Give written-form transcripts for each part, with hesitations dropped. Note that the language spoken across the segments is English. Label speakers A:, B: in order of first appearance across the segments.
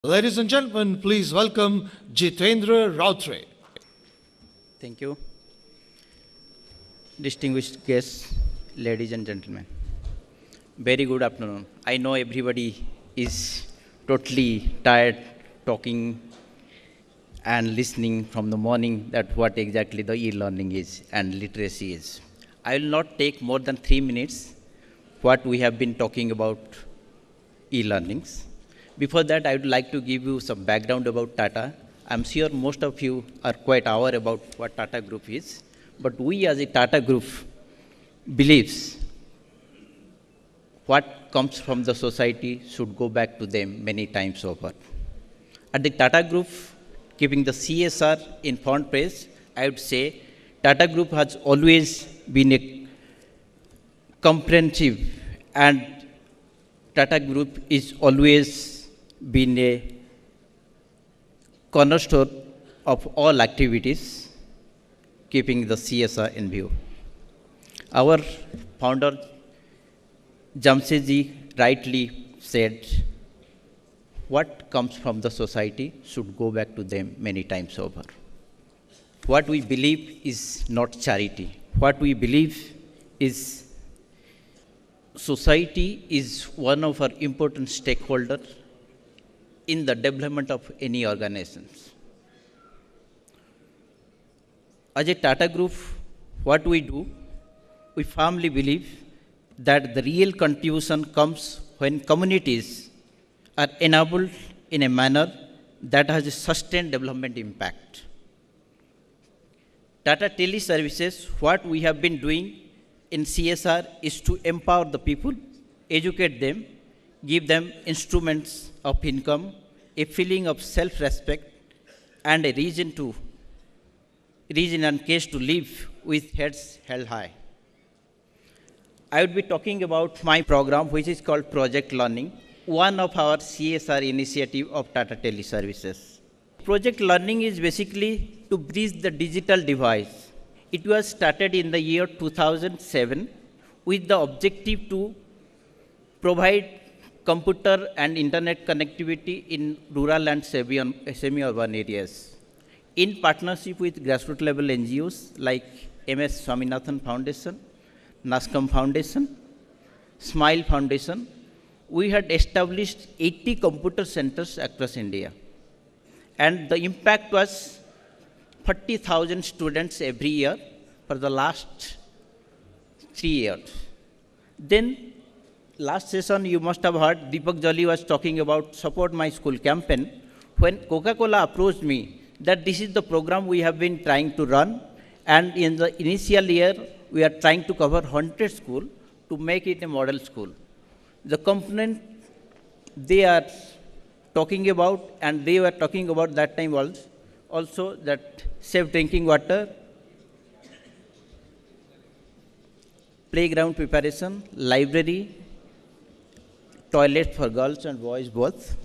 A: Ladies and gentlemen, please welcome Jitendra Rautre.
B: Thank you. Distinguished guests, ladies and gentlemen, very good afternoon. I know everybody is totally tired talking and listening from the morning that what exactly the e-learning is and literacy is. I will not take more than 3 minutes what we have been talking about e-learnings. Before that, I would like to give you some background about Tata. I'm sure most of you are quite aware about what Tata Group is, but we as a Tata Group believes what comes from the society should go back to them many times over. At the Tata Group, keeping the CSR in front place, I would say Tata Group has always been a comprehensive, and Tata Group is always been a cornerstone of all activities, keeping the CSR in view. Our founder, Jamshedji, rightly said, what comes from the society should go back to them many times over. What we believe is not charity. What we believe is society is one of our important stakeholders in the development of any organizations. As a Tata Group, what we do, we firmly believe that the real contribution comes when communities are enabled in a manner that has a sustained development impact. Tata Teleservices, what we have been doing in CSR is to empower the people, educate them, give them instruments of income, a feeling of self-respect, and a reason and case to live with heads held high. I would be talking about my program, which is called Project Learning, one of our CSR initiative of Tata Teleservices. Project Learning is basically to bridge the digital divide. It was started in the year 2007 with the objective to provide computer and internet connectivity in rural and semi-urban areas. In partnership with grassroots level NGOs like MS Swaminathan Foundation, NASCOM Foundation, Smile Foundation, we had established 80 computer centers across India. And the impact was 40,000 students every year for the last 3 years. Then last session, you must have heard Deepak Jolly was talking about Support My School campaign. When Coca-Cola approached me that this is the program we have been trying to run, and in the initial year, we are trying to cover 100 schools to make it a model school. The component they are talking about, and they were talking about that time also that safe drinking water, playground preparation, library, toilet for girls and boys both.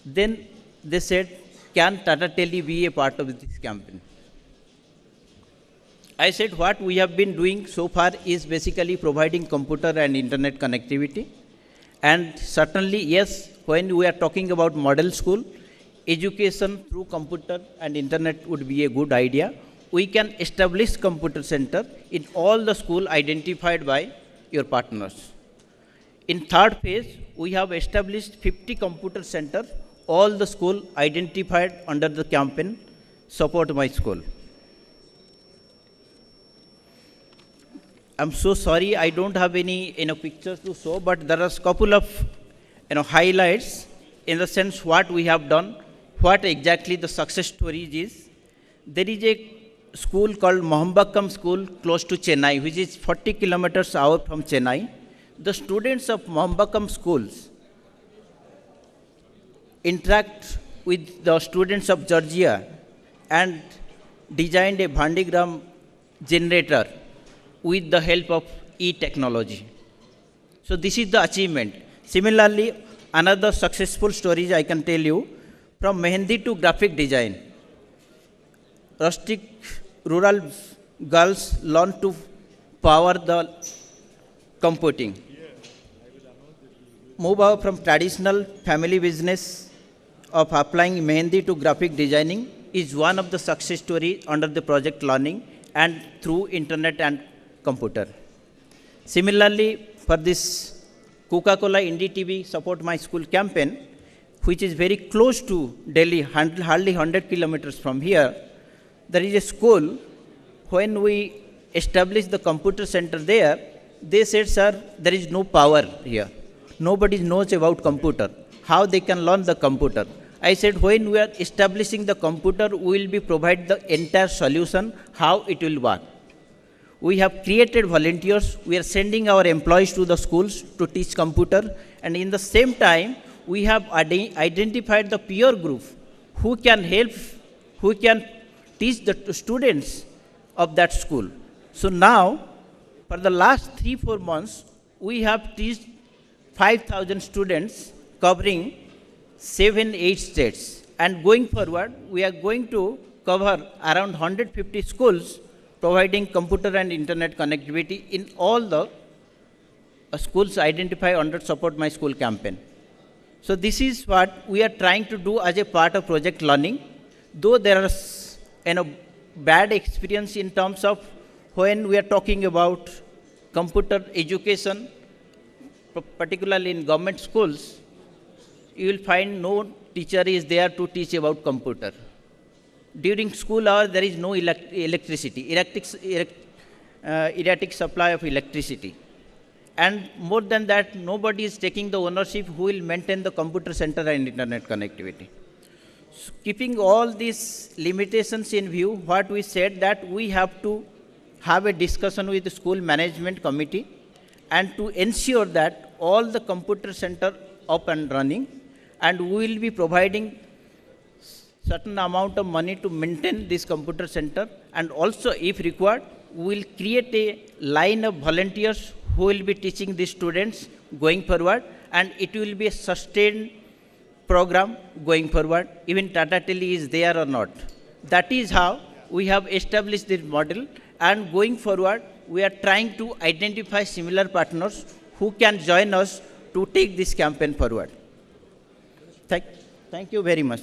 B: Then they said, can Tata Tele be a part of this campaign? I said, what we have been doing so far is basically providing computer and internet connectivity. And certainly, yes, when we are talking about model school, education through computer and internet would be a good idea. We can establish computer center in all the school identified by your partners. In third phase, we have established 50 computer centers, all the school identified under the campaign, Support My School. I'm so sorry, I don't have any pictures to show, but there are a couple of highlights in the sense what we have done, what exactly the success story is. There is a school called Mohambakam School close to Chennai, which is 40 kilometers out from Chennai. The students of Mohambakam schools interact with the students of Georgia and designed a Bhandigram generator with the help of e-technology. So this is the achievement. Similarly, another successful story I can tell you, from Mehendi to graphic design. Rustic rural girls learn to power the computing. Move out from traditional family business of applying Mehendi to graphic designing is one of the success stories under the project learning and through internet and computer. Similarly, for this Coca-Cola Indie TV Support My School campaign, which is very close to Delhi, hardly 100 kilometers from here, there is a school. When we established the computer center there, they said, sir, there is no power here. Nobody knows about computer. How they can learn the computer? I said, when we are establishing the computer, we will be provide the entire solution, how it will work. We have created volunteers. We are sending our employees to the schools to teach computer. And in the same time, we have identified the peer group who can help, who can teach the students of that school. So now, for the last 3-4 months, we have taught 5,000 students covering 7-8 states. And going forward, we are going to cover around 150 schools providing computer and internet connectivity in all the schools identified under Support My School campaign. So this is what we are trying to do as a part of Project Learning. Though there is bad experience in terms of when we are talking about computer education, particularly in government schools, you will find no teacher is there to teach about computer. During school hours, there is no electricity, erratic supply of electricity. And more than that, nobody is taking the ownership who will maintain the computer center and internet connectivity. So keeping all these limitations in view, what we said that we have to have a discussion with the school management committee and to ensure that all the computer center up and running, and we will be providing certain amount of money to maintain this computer center, and also if required, we will create a line of volunteers who will be teaching the students going forward, and it will be a sustained program going forward, even Tata Tele is there or not. That is how we have established this model, and going forward, we are trying to identify similar partners who can join us to take this campaign forward. Thank you very much.